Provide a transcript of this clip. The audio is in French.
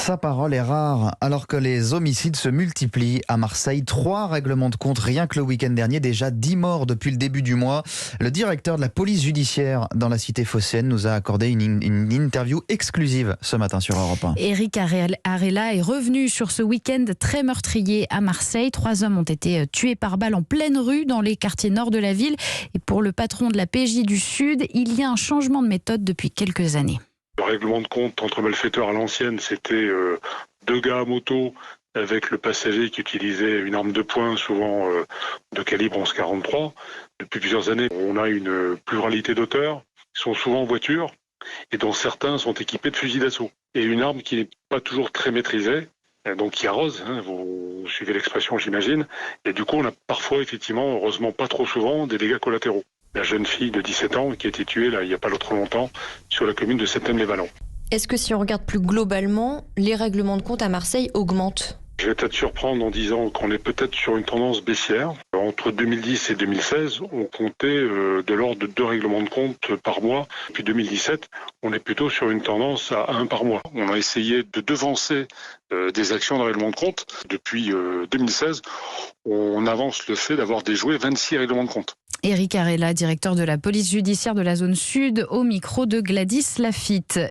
Sa parole est rare, alors que les homicides se multiplient à Marseille. 3 règlements de compte rien que le week-end dernier, déjà 10 morts depuis le début du mois. Le directeur de la police judiciaire dans la cité phocéenne nous a accordé une interview exclusive ce matin sur Europe 1. Éric Arella est revenu sur ce week-end très meurtrier à Marseille. 3 hommes ont été tués par balle en pleine rue dans les quartiers nord de la ville. Et pour le patron de la PJ du Sud, il y a un changement de méthode depuis quelques années. Le règlement de compte entre malfaiteurs à l'ancienne, c'était 2 gars à moto avec le passager qui utilisait une arme de poing, souvent de calibre 11,43. Depuis plusieurs années, on a une pluralité d'auteurs qui sont souvent en voiture et dont certains sont équipés de fusils d'assaut. Et une arme qui n'est pas toujours très maîtrisée, donc qui arrose, vous suivez l'expression j'imagine, et du coup on a parfois effectivement, heureusement pas trop souvent, des dégâts collatéraux. La jeune fille de 17 ans qui a été tuée là, il n'y a pas trop longtemps sur la commune de Septèmes-les-Vallons. Est-ce que si on regarde plus globalement, les règlements de compte à Marseille augmentent ? Je vais peut-être surprendre en disant qu'on est peut-être sur une tendance baissière. Entre 2010 et 2016, on comptait de l'ordre de 2 règlements de compte par mois. Depuis 2017, on est plutôt sur une tendance à 1 par mois. On a essayé de devancer des actions de règlement de compte. Depuis 2016, on avance le fait d'avoir déjoué 26 règlements de compte. Éric Arella, directeur de la police judiciaire de la zone sud, au micro de Gladys Lafitte.